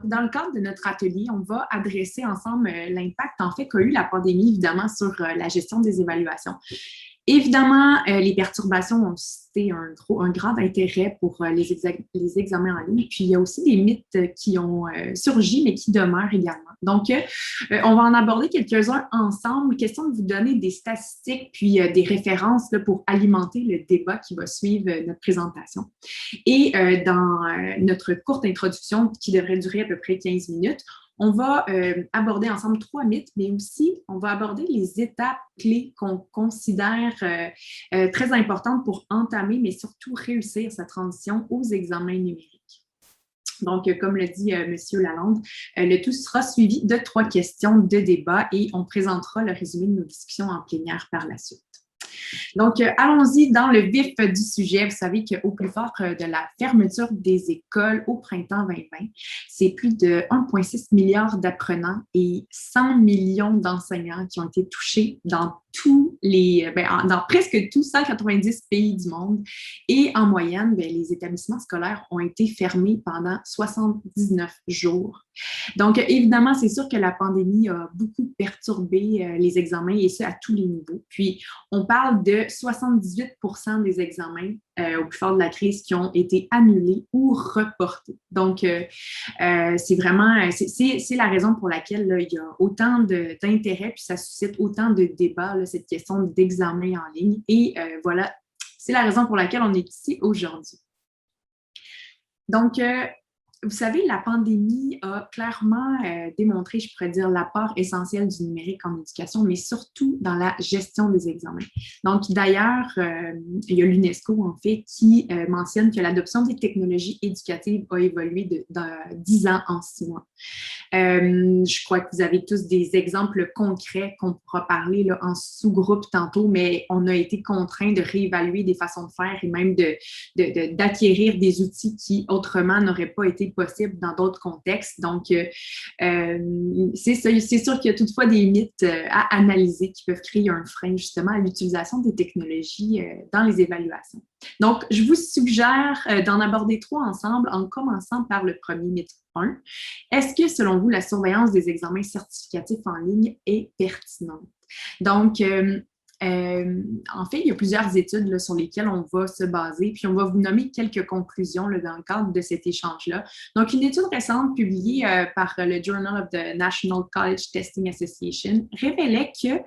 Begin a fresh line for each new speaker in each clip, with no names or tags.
dans le cadre de notre atelier, on va adresser ensemble l'impact en fait qu'a eu la pandémie, évidemment, sur la gestion des évaluations. Évidemment, les perturbations ont suscité un grand intérêt pour les examens en ligne. Puis, il y a aussi des mythes qui ont surgi, mais qui demeurent également. Donc, on va en aborder quelques-uns ensemble. Question de vous donner des statistiques puis des références là, pour alimenter le débat qui va suivre notre présentation. Et dans notre courte introduction, qui devrait durer à peu près 15 minutes, on va aborder ensemble 3 mythes, mais aussi on va aborder les étapes clés qu'on considère très importantes pour entamer, mais surtout réussir sa transition aux examens numériques. Donc, comme le dit M. Lalonde, le tout sera suivi de 3 questions de débat et on présentera le résumé de nos discussions en plénière par la suite. Donc, allons-y dans le vif du sujet. Vous savez qu'au plus fort de la fermeture des écoles au printemps 2020, c'est plus de 1,6 milliard d'apprenants et 100 millions d'enseignants qui ont été touchés dans dans presque tous 190 pays du monde. Et en moyenne, les établissements scolaires ont été fermés pendant 79 jours. Donc, évidemment, c'est sûr que la pandémie a beaucoup perturbé les examens et ça à tous les niveaux. Puis, on parle de 78% des examens au plus fort de la crise qui ont été annulés ou reportés. Donc, c'est vraiment, c'est la raison pour laquelle là, il y a autant d'intérêt puis ça suscite autant de débats, là, cette question d'examen en ligne. Et voilà, c'est la raison pour laquelle on est ici aujourd'hui. Donc, vous savez, la pandémie a clairement démontré, je pourrais dire, l'apport essentiel du numérique en éducation, mais surtout dans la gestion des examens. Donc, d'ailleurs, il y a l'UNESCO, en fait, qui mentionne que l'adoption des technologies éducatives a évolué de 10 ans en 6 mois. Je crois que vous avez tous des exemples concrets qu'on pourra parler là, en sous-groupe tantôt, mais on a été contraints de réévaluer des façons de faire et même d'acquérir des outils qui autrement n'auraient pas été possibles dans d'autres contextes. Donc, c'est sûr qu'il y a toutefois des mythes à analyser qui peuvent créer un frein justement à l'utilisation des technologies dans les évaluations. Donc, je vous suggère d'en aborder 3 ensemble en commençant par le premier mythe 1. Est-ce que, selon vous, la surveillance des examens certificatifs en ligne est pertinente? Donc, en fait, il y a plusieurs études là, sur lesquelles on va se baser, puis on va vous nommer quelques conclusions là, dans le cadre de cet échange-là. Donc, une étude récente publiée par le Journal of the National College Testing Association révélait que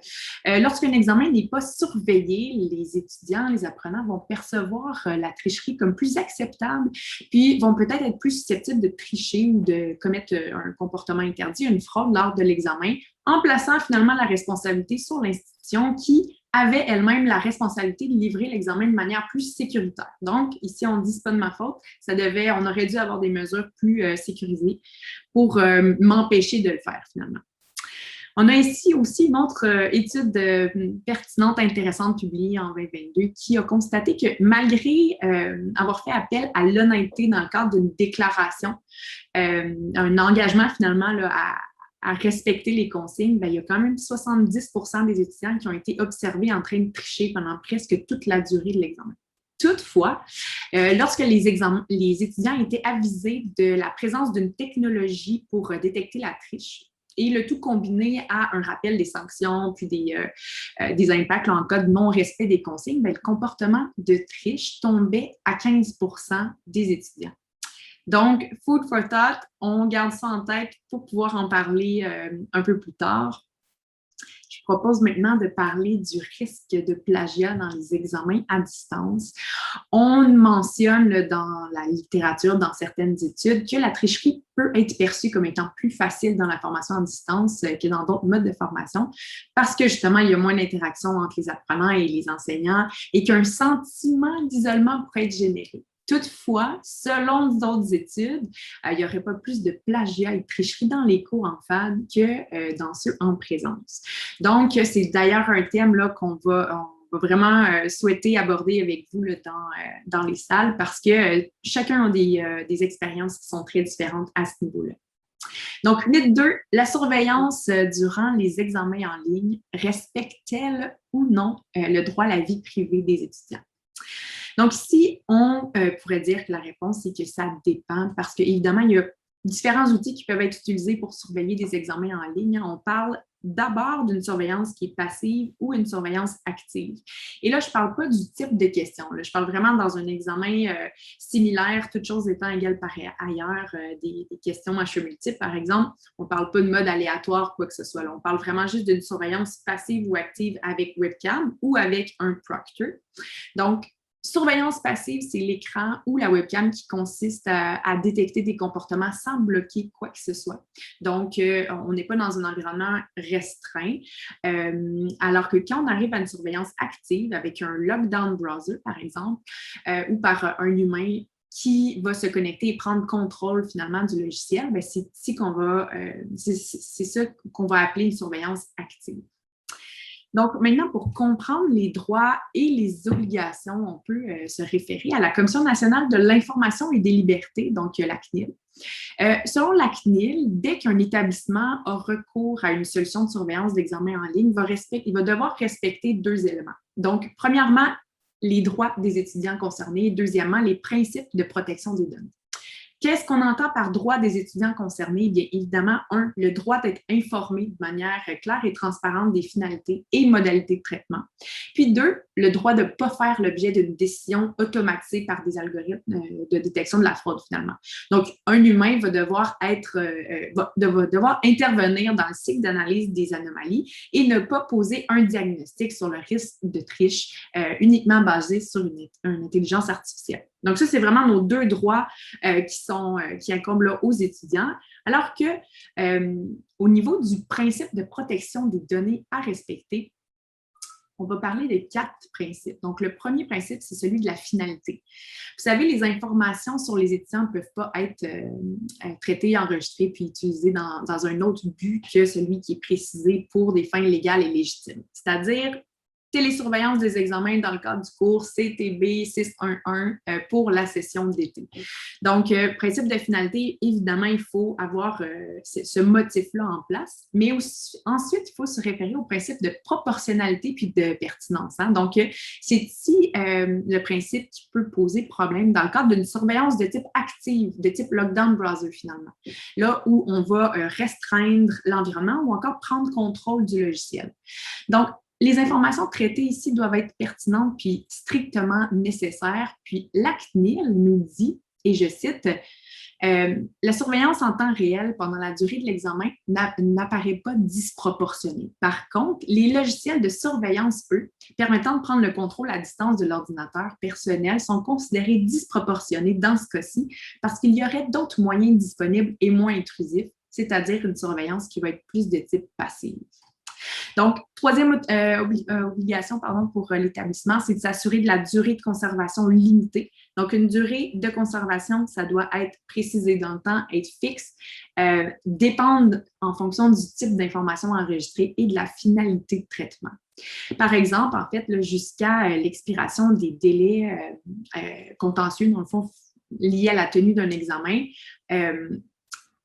lorsqu'un examen n'est pas surveillé, les étudiants, les apprenants vont percevoir la tricherie comme plus acceptable, puis vont peut-être être plus susceptibles de tricher ou de commettre un comportement interdit, une fraude lors de l'examen, en plaçant finalement la responsabilité sur l'institution qui avait elle-même la responsabilité de livrer l'examen de manière plus sécuritaire. Donc, ici, on dit « c'est pas de ma faute », on aurait dû avoir des mesures plus sécurisées pour m'empêcher de le faire finalement. On a ici aussi une autre étude pertinente, intéressante, publiée en 2022, qui a constaté que malgré avoir fait appel à l'honnêteté dans le cadre d'une déclaration, un engagement finalement là, à respecter les consignes, il y a quand même 70% des étudiants qui ont été observés en train de tricher pendant presque toute la durée de l'examen. Toutefois, lorsque les étudiants étaient avisés de la présence d'une technologie pour détecter la triche, et le tout combiné à un rappel des sanctions puis des impacts là, en cas de non-respect des consignes, le comportement de triche tombait à 15% des étudiants. Donc, food for thought, on garde ça en tête pour pouvoir en parler un peu plus tard. Je propose maintenant de parler du risque de plagiat dans les examens à distance. On mentionne là, dans la littérature, dans certaines études, que la tricherie peut être perçue comme étant plus facile dans la formation à distance que dans d'autres modes de formation parce que justement, il y a moins d'interaction entre les apprenants et les enseignants et qu'un sentiment d'isolement pourrait être généré. Toutefois, selon d'autres études, il n'y aurait pas plus de plagiat et de tricherie dans les cours en FAD que dans ceux en présence. Donc, c'est d'ailleurs un thème là, on va vraiment souhaiter aborder avec vous là, dans les salles parce que chacun a des expériences qui sont très différentes à ce niveau-là. Donc, mythe 2, la surveillance durant les examens en ligne respecte-t-elle ou non le droit à la vie privée des étudiants? Donc ici, on pourrait dire que la réponse, c'est que ça dépend parce qu'évidemment, il y a différents outils qui peuvent être utilisés pour surveiller des examens en ligne. On parle d'abord d'une surveillance qui est passive ou une surveillance active. Et là, je ne parle pas du type de question. Là. Je parle vraiment dans un examen similaire, toutes choses étant égales par ailleurs, des questions à choix multiples, par exemple. On ne parle pas de mode aléatoire, quoi que ce soit. Là. On parle vraiment juste d'une surveillance passive ou active avec webcam ou avec un proctor. Donc, surveillance passive, c'est l'écran ou la webcam qui consiste à détecter des comportements sans bloquer quoi que ce soit. Donc, on n'est pas dans un environnement restreint. Alors que quand on arrive à une surveillance active avec un lockdown browser, par exemple, ou par un humain qui va se connecter et prendre contrôle finalement du logiciel, bien, c'est ici qu'on va, c'est ça qu'on va appeler une surveillance active. Donc, maintenant, pour comprendre les droits et les obligations, on peut se référer à la Commission nationale de l'information et des libertés, donc la CNIL. Selon la CNIL, dès qu'un établissement a recours à une solution de surveillance d'examen en ligne, il va devoir respecter 2 éléments. Donc, premièrement, les droits des étudiants concernés et deuxièmement, les principes de protection des données. Qu'est-ce qu'on entend par droit des étudiants concernés? Bien évidemment, le droit d'être informé de manière claire et transparente des finalités et modalités de traitement. Puis 2, le droit de ne pas faire l'objet d'une décision automatisée par des algorithmes de détection de la fraude, finalement. Donc, un humain va devoir devoir intervenir dans le cycle d'analyse des anomalies et ne pas poser un diagnostic sur le risque de triche uniquement basé sur une intelligence artificielle. Donc, ça, c'est vraiment nos 2 droits qui incombent là, aux étudiants. Alors que au niveau du principe de protection des données à respecter, on va parler de 4 principes. Donc, le premier principe, c'est celui de la finalité. Vous savez, les informations sur les étudiants ne peuvent pas être traitées, enregistrées puis utilisées dans un autre but que celui qui est précisé pour des fins légales et légitimes. C'est-à-dire télésurveillance des examens dans le cadre du cours CTB 611 pour la session d'été. Donc, principe de finalité, évidemment, il faut avoir ce motif-là en place, mais aussi, ensuite, il faut se référer au principe de proportionnalité puis de pertinence. Hein? Donc, c'est ici le principe qui peut poser problème dans le cadre d'une surveillance de type active, de type lockdown browser finalement, là où on va restreindre l'environnement ou encore prendre contrôle du logiciel. Donc, les informations traitées ici doivent être pertinentes puis strictement nécessaires. Puis la CNIL nous dit, et je cite, la surveillance en temps réel pendant la durée de l'examen n'apparaît pas disproportionnée. Par contre, les logiciels de surveillance, eux, permettant de prendre le contrôle à distance de l'ordinateur personnel, sont considérés disproportionnés dans ce cas-ci parce qu'il y aurait d'autres moyens disponibles et moins intrusifs, c'est-à-dire une surveillance qui va être plus de type passive. Donc, troisième obligation pour l'établissement, c'est de s'assurer de la durée de conservation limitée. Donc, une durée de conservation, ça doit être précisé dans le temps, être fixe, dépendre en fonction du type d'information enregistrée et de la finalité de traitement. Par exemple, en fait, jusqu'à l'expiration des délais contentieux, dans le fond, liés à la tenue d'un examen,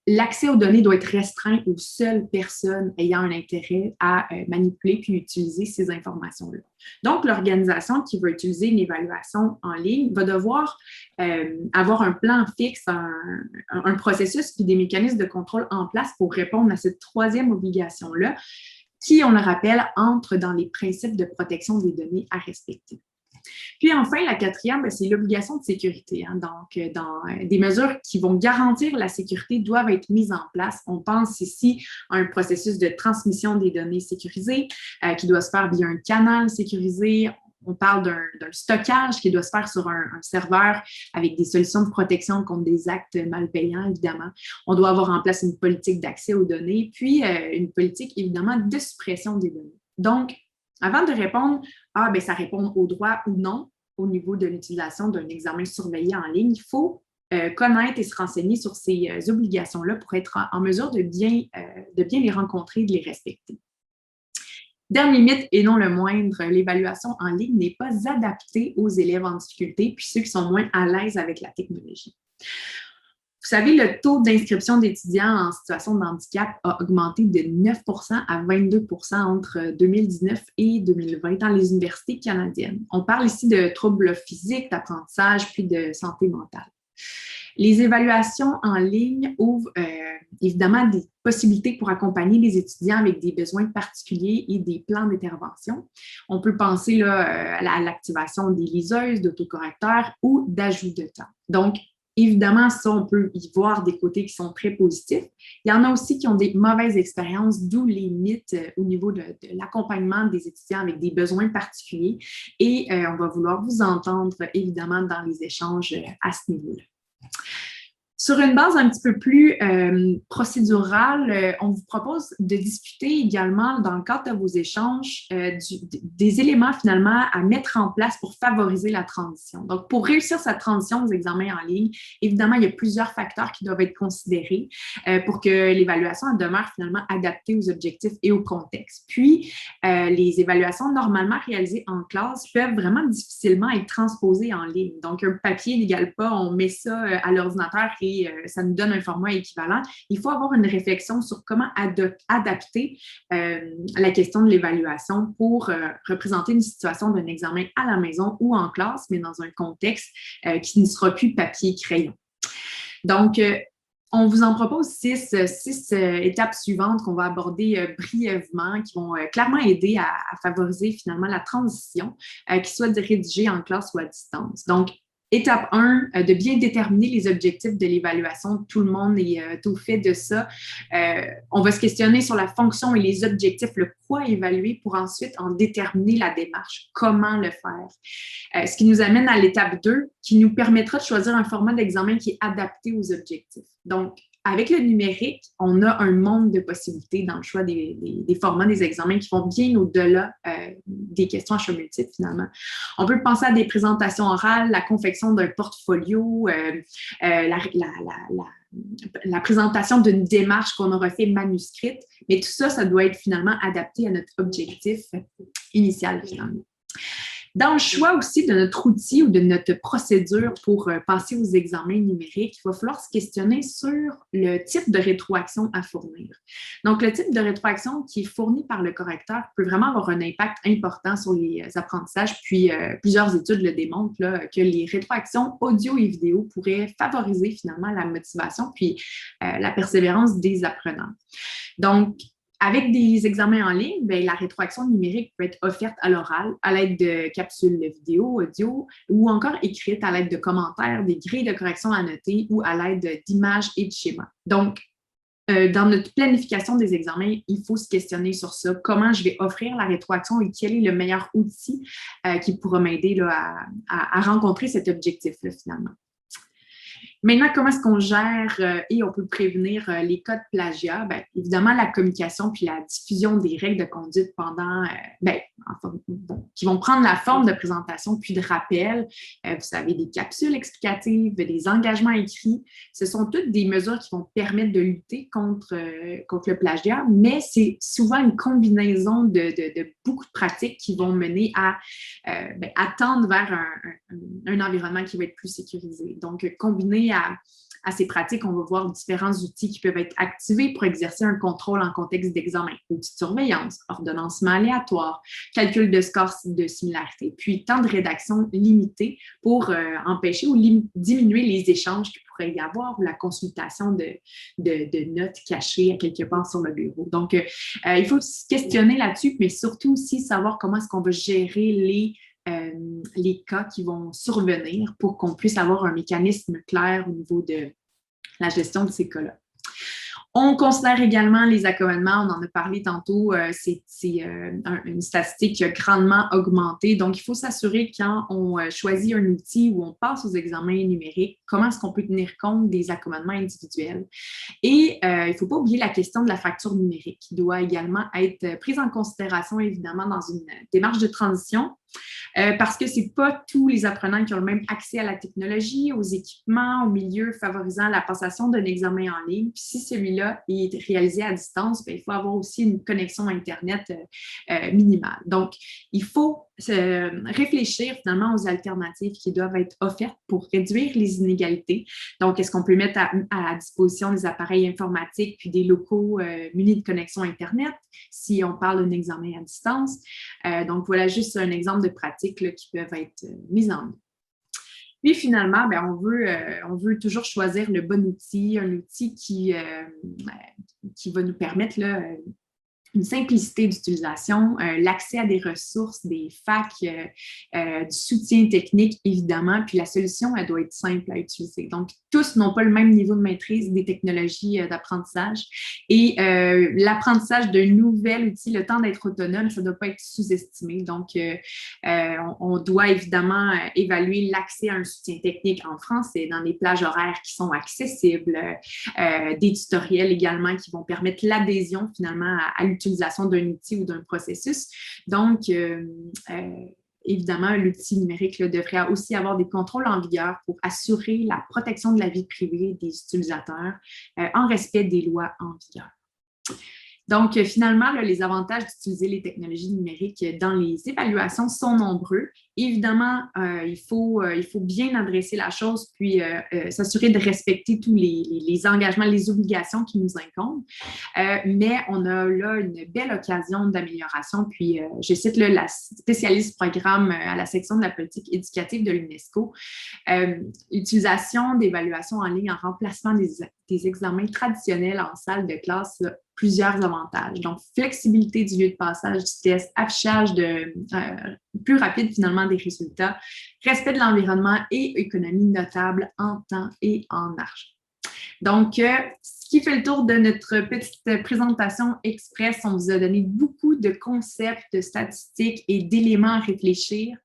l'accès aux données doit être restreint aux seules personnes ayant un intérêt à manipuler puis utiliser ces informations-là. Donc, l'organisation qui veut utiliser une évaluation en ligne va devoir avoir un plan fixe, un processus puis des mécanismes de contrôle en place pour répondre à cette troisième obligation-là qui, on le rappelle, entre dans les principes de protection des données à respecter. Puis enfin, la quatrième, c'est l'obligation de sécurité. Hein. Donc, des mesures qui vont garantir la sécurité doivent être mises en place. On pense ici à un processus de transmission des données sécurisées qui doit se faire via un canal sécurisé. On parle d'un stockage qui doit se faire sur un serveur avec des solutions de protection contre des actes malpayants, évidemment. On doit avoir en place une politique d'accès aux données, puis une politique, évidemment, de suppression des données. Donc, avant de répondre, ça répond au droit ou non au niveau de l'utilisation d'un examen surveillé en ligne, il faut connaître et se renseigner sur ces obligations-là pour être en mesure de bien les rencontrer et de les respecter. Dernier mythe et non le moindre, l'évaluation en ligne n'est pas adaptée aux élèves en difficulté puis ceux qui sont moins à l'aise avec la technologie. Vous savez, le taux d'inscription d'étudiants en situation de handicap a augmenté de 9 à 22 entre 2019 et 2020 dans les universités canadiennes. On parle ici de troubles physiques, d'apprentissage, puis de santé mentale. Les évaluations en ligne ouvrent évidemment des possibilités pour accompagner les étudiants avec des besoins particuliers et des plans d'intervention. On peut penser là, à l'activation des liseuses, d'autocorrecteurs ou d'ajout de temps. Donc, évidemment, ça, on peut y voir des côtés qui sont très positifs. Il y en a aussi qui ont des mauvaises expériences, d'où les mythes au niveau de l'accompagnement des étudiants avec des besoins particuliers. Et on va vouloir vous entendre, évidemment, dans les échanges à ce niveau-là. Sur une base un petit peu plus procédurale, on vous propose de discuter également, dans le cadre de vos échanges, des éléments finalement à mettre en place pour favoriser la transition. Donc, pour réussir cette transition aux examens en ligne, évidemment, il y a plusieurs facteurs qui doivent être considérés pour que l'évaluation demeure finalement adaptée aux objectifs et au contexte. Puis, les évaluations normalement réalisées en classe peuvent vraiment difficilement être transposées en ligne. Donc, un papier n'égale pas, on met ça à l'ordinateur et ça nous donne un format équivalent. Il faut avoir une réflexion sur comment adapter la question de l'évaluation pour représenter une situation d'un examen à la maison ou en classe, mais dans un contexte qui ne sera plus papier-crayon. Donc, on vous en propose six étapes suivantes qu'on va aborder brièvement, qui vont clairement aider à favoriser finalement la transition, qui soit rédigée en classe ou à distance. Donc, étape 1, de bien déterminer les objectifs de l'évaluation. Tout le monde est au fait de ça. On va se questionner sur la fonction et les objectifs, le quoi évaluer pour ensuite en déterminer la démarche, comment le faire. Ce qui nous amène à l'étape 2, qui nous permettra de choisir un format d'examen qui est adapté aux objectifs. Donc, avec le numérique, on a un monde de possibilités dans le choix des formats des examens qui vont bien au-delà des questions à choix multiples, finalement. On peut penser à des présentations orales, la confection d'un portfolio, la présentation d'une démarche qu'on aura fait manuscrite, mais tout ça, ça doit être finalement adapté à notre objectif initial, finalement. Dans le choix aussi de notre outil ou de notre procédure pour passer aux examens numériques, il va falloir se questionner sur le type de rétroaction à fournir. Donc, le type de rétroaction qui est fourni par le correcteur peut vraiment avoir un impact important sur les apprentissages, puis plusieurs études le démontrent là, que les rétroactions audio et vidéo pourraient favoriser finalement la motivation puis la persévérance des apprenants. Donc, avec des examens en ligne, bien, la rétroaction numérique peut être offerte à l'oral, à l'aide de capsules vidéo, audio, ou encore écrite à l'aide de commentaires, des grilles de correction à noter ou à l'aide d'images et de schémas. Donc, dans notre planification des examens, il faut se questionner sur ça. Comment je vais offrir la rétroaction et quel est le meilleur outil qui pourra m'aider à rencontrer cet objectif-là, finalement. Maintenant, comment est-ce qu'on gère et on peut prévenir les cas de plagiat? Bien, évidemment, la communication puis la diffusion des règles de conduite pendant, qui vont prendre la forme de présentation puis de rappel. Vous savez, des capsules explicatives, des engagements écrits. Ce sont toutes des mesures qui vont permettre de lutter contre le plagiat, mais c'est souvent une combinaison de beaucoup de pratiques qui vont mener à tendre vers un environnement qui va être plus sécurisé. Donc, combiné à ces pratiques, on va voir différents outils qui peuvent être activés pour exercer un contrôle en contexte d'examen, outils de surveillance, ordonnancement aléatoire, calcul de scores de similarité, puis temps de rédaction limité pour empêcher ou diminuer les échanges qu'il pourrait y avoir ou la consultation de notes cachées à quelque part sur le bureau. Donc, il faut se questionner là-dessus, mais surtout aussi savoir comment est-ce qu'on va gérer les cas qui vont survenir pour qu'on puisse avoir un mécanisme clair au niveau de la gestion de ces cas-là. On considère également les accommodements, on en a parlé tantôt, c'est une statistique qui a grandement augmenté. Donc, il faut s'assurer quand on choisit un outil ou on passe aux examens numériques, comment est-ce qu'on peut tenir compte des accommodements individuels. Et il ne faut pas oublier la question de la fracture numérique qui doit également être prise en considération, évidemment, dans une démarche de transition. Parce que ce n'est pas tous les apprenants qui ont le même accès à la technologie, aux équipements, au milieu favorisant la passation d'un examen en ligne. Puis si celui-là est réalisé à distance, bien, il faut avoir aussi une connexion Internet minimale. Donc, il faut réfléchir finalement aux alternatives qui doivent être offertes pour réduire les inégalités. Donc, est-ce qu'on peut mettre à disposition des appareils informatiques puis des locaux munis de connexion Internet si on parle d'un examen à distance? Donc, voilà juste un exemple de pratiques là, qui peuvent être mises en œuvre. Puis finalement, ben, on veut toujours choisir le bon outil, un outil qui va nous permettre là, une simplicité d'utilisation, l'accès à des ressources, des facs, du soutien technique, évidemment, puis la solution, elle doit être simple à utiliser. Donc, tous n'ont pas le même niveau de maîtrise des technologies d'apprentissage et l'apprentissage d'un nouvel outil, le temps d'être autonome, ça ne doit pas être sous-estimé. Donc, on doit évidemment évaluer l'accès à un soutien technique en français dans les plages horaires qui sont accessibles, des tutoriels également qui vont permettre l'adhésion finalement à l'utilisation d'un outil ou d'un processus. Donc, évidemment, l'outil numérique là, devrait aussi avoir des contrôles en vigueur pour assurer la protection de la vie privée des utilisateurs en respect des lois en vigueur. Donc, finalement, là, les avantages d'utiliser les technologies numériques dans les évaluations sont nombreux. Évidemment, il faut bien adresser la chose, puis s'assurer de respecter tous les engagements, les obligations qui nous incombent. Mais on a là une belle occasion d'amélioration. Puis, je cite là, la spécialiste programme à la section de la politique éducative de l'UNESCO. Utilisation d'évaluation en ligne en remplacement des examens traditionnels en salle de classe, là, plusieurs avantages. Donc, flexibilité du lieu de passage du test, affichage plus rapide finalement des résultats, respect de l'environnement et économie notable en temps et en argent. Donc, ce qui fait le tour de notre petite présentation express, on vous a donné beaucoup de concepts, de statistiques et d'éléments à réfléchir.